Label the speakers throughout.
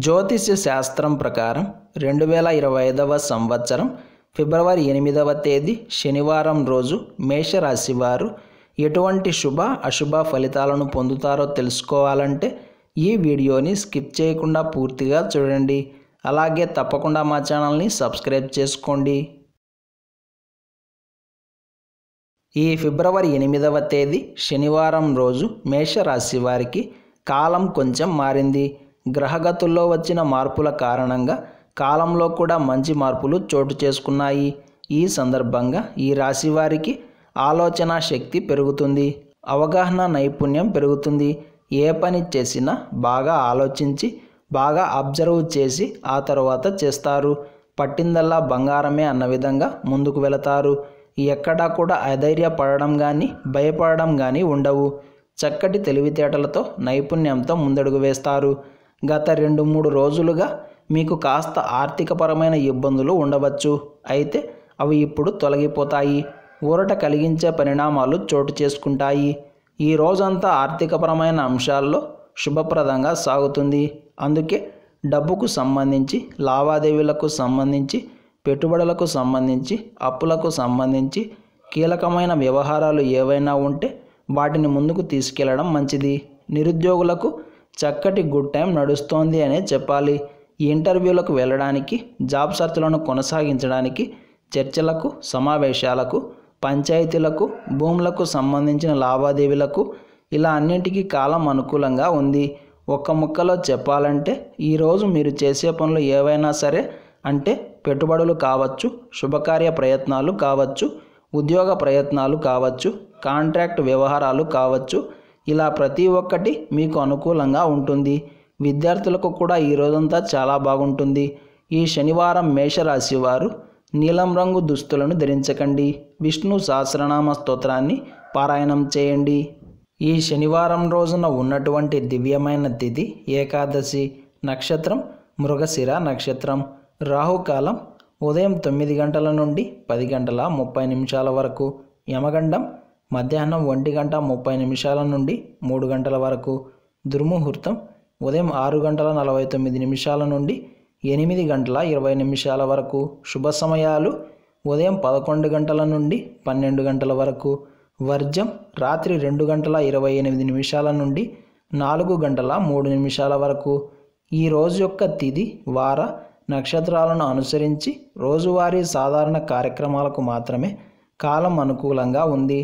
Speaker 1: జ్యోతిష్య శాస్త్రం ప్రకారం 2025వ సంవత్సరం ఫిబ్రవరి 8వ తేదీ శనివారం రోజు మేషరాశి వారు ఎటువంటి శుభ అశుభ ఫలితాలను పొందుతారో తెలుసుకోవాలంటే ఈ వీడియోని స్కిప్ చేయకుండా పూర్తిగా చూడండి. అలాగే తప్పకుండా మా ఛానల్ని సబ్స్క్రైబ్ చేసుకోండి. ఈ ఫిబ్రవరి 8వ తేదీ శనివారం రోజు మేషరాశి వారికి కాలం కొంచెం మారింది. గ్రహగతుల్లో వచ్చిన మార్పుల కారణంగా కాలంలో కూడా మంచి మార్పులు చోటు చేసుకున్నాయి. ఈ సందర్భంగా ఈ రాశి వారికి ఆలోచన శక్తి పెరుగుతుంది, అవగాహన నైపుణ్యం పెరుగుతుంది. ఏ పని చేసినా బాగా ఆలోచించి బాగా అబ్జర్వ్ చేసి ఆ తర్వాత చేస్తారు. పట్టిందల్లా బంగారమే అన్న విధంగా ముందుకు వెళతారు. ఎక్కడా కూడా అధైర్యపడడం కానీ భయపడడం కానీ ఉండవు. చక్కటి తెలివితేటలతో నైపుణ్యంతో ముందడుగు వేస్తారు. గత 2-3 రోజులుగా మీకు కాస్త ఆర్థికపరమైన ఇబ్బందులు ఉండవచ్చు. అయితే అవి ఇప్పుడు తొలగిపోతాయి. ఊరట కలిగించే పరిణామాలు చోటు చేసుకుంటాయి. ఈ రోజంతా ఆర్థికపరమైన అంశాల్లో శుభప్రదంగా సాగుతుంది. అందుకే డబ్బుకు సంబంధించి, లావాదేవీలకు సంబంధించి, పెట్టుబడులకు సంబంధించి, అప్పులకు సంబంధించి కీలకమైన వ్యవహారాలు ఏవైనా ఉంటే వాటిని ముందుకు తీసుకెళ్లడం మంచిది. నిరుద్యోగులకు చక్కటి గుడ్ టైం నడుస్తోంది అనే చెప్పాలి. ఈ ఇంటర్వ్యూలకు వెళ్ళడానికి, జాబ్ సర్చ్లను కొనసాగించడానికి, చర్చలకు, సమావేశాలకు, పంచాయతీలకు, భూములకు సంబంధించిన లావాదేవీలకు ఇలా అన్నింటికీ కాలం అనుకూలంగా ఉంది. ఒక్క ముక్కలో చెప్పాలంటే ఈరోజు మీరు చేసే పనులు ఏవైనా సరే, అంటే పెట్టుబడులు కావచ్చు, శుభకార్య ప్రయత్నాలు కావచ్చు, ఉద్యోగ ప్రయత్నాలు కావచ్చు, కాంట్రాక్ట్ వ్యవహారాలు కావచ్చు, ఇలా ప్రతి ఒక్కటి మీకు అనుకూలంగా ఉంటుంది. విద్యార్థులకు కూడా ఈ రోజంతా చాలా బాగుంటుంది. ఈ శనివారం మేషరాశి వారు నీలం రంగు దుస్తులను ధరించకండి. విష్ణు సహస్రనామ స్తోత్రాన్ని పారాయణం చేయండి. ఈ శనివారం రోజున ఉన్నటువంటి దివ్యమైన తిథి ఏకాదశి. నక్షత్రం మృగశిర నక్షత్రం. రాహుకాలం ఉదయం 9 గంటల నుండి 10 గంటల 30 నిమిషాల వరకు. యమగండం మధ్యాహ్నం 1 గంట 30 నిమిషాల నుండి 3 గంటల వరకు. దుర్ముహూర్తం ఉదయం 6 గంటల 49 నిమిషాల నుండి 8 గంటల 20 నిమిషాల వరకు. శుభ సమయాలు ఉదయం 11 గంటల నుండి 12 గంటల వరకు. వర్జం రాత్రి 2 గంటల 28 నిమిషాల నుండి 4 గంటల 3 నిమిషాల వరకు. ఈ రోజు యొక్క తిథి, వార, నక్షత్రాలను అనుసరించి రోజువారీ సాధారణ కార్యక్రమాలకు మాత్రమే కాలం అనుకూలంగా ఉంది.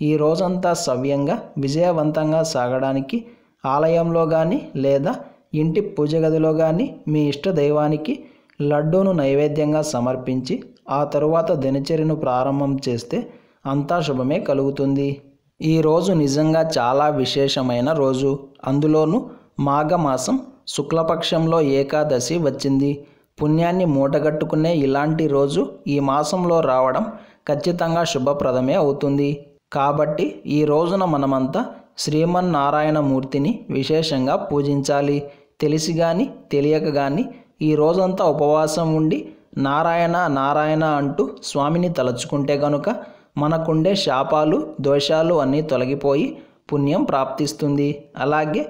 Speaker 1: ఈ రోజంతా సవ్యంగా విజయవంతంగా సాగడానికి ఆలయంలో కానీ లేదా ఇంటి పూజ గదిలో కానీ మీ ఇష్ట దైవానికి లడ్డూను నైవేద్యంగా సమర్పించి ఆ తరువాత దినచర్యను ప్రారంభం చేస్తే అంతా శుభమే కలుగుతుంది. ఈ రోజు నిజంగా చాలా విశేషమైన రోజు. అందులోనూ మాఘమాసం శుక్లపక్షంలో ఏకాదశి వచ్చింది. పుణ్యాన్ని మూటగట్టుకునే ఇలాంటి రోజు ఈ మాసంలో రావడం ఖచ్చితంగా శుభప్రదమే అవుతుంది. కాబట్టి ఈ రోజున మనమంతా శ్రీమన్నారాయణమూర్తిని విశేషంగా పూజించాలి. తెలిసి కానీ తెలియక కానీ ఈ రోజంతా ఉపవాసం ఉండి నారాయణ నారాయణ అంటూ స్వామిని తలుచుకుంటే గనుక మనకుండే శాపాలు, దోషాలు అన్నీ తొలగిపోయి పుణ్యం ప్రాప్తిస్తుంది. అలాగే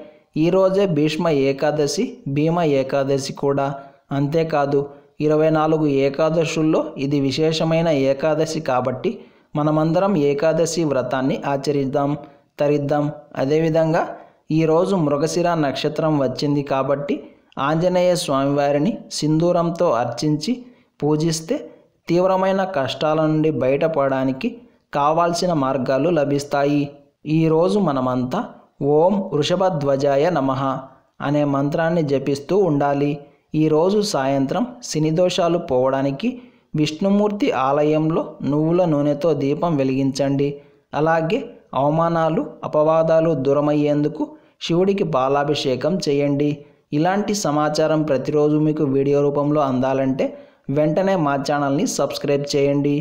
Speaker 1: ఈరోజే భీష్మ ఏకాదశి, భీమ ఏకాదశి కూడా. అంతేకాదు 24 ఏకాదశుల్లో ఇది విశేషమైన ఏకాదశి కాబట్టి మనమందరం ఏకాదశి వ్రతాన్ని ఆచరిద్దాం, తరిద్దాం. అదేవిధంగా ఈరోజు మృగశిర నక్షత్రం వచ్చింది కాబట్టి ఆంజనేయ స్వామివారిని సింధూరంతో అర్చించి పూజిస్తే తీవ్రమైన కష్టాల నుండి బయటపడడానికి కావాల్సిన మార్గాలు లభిస్తాయి. ఈరోజు మనమంతా ఓం వృషభధ్వజాయ నమః అనే మంత్రాన్ని జపిస్తూ ఉండాలి. ఈరోజు సాయంత్రం శని దోషాలు పోవడానికి విష్ణుమూర్తి ఆలయంలో నువ్వుల నూనెతో దీపం వెలిగించండి. అలాగే అవమానాలు, అపవాదాలు దూరమయ్యేందుకు శివుడికి పాలాభిషేకం చేయండి. ఇలాంటి సమాచారం ప్రతిరోజు మీకు వీడియో రూపంలో అందాలంటే వెంటనే మా ఛానల్ని సబ్స్క్రైబ్ చేయండి.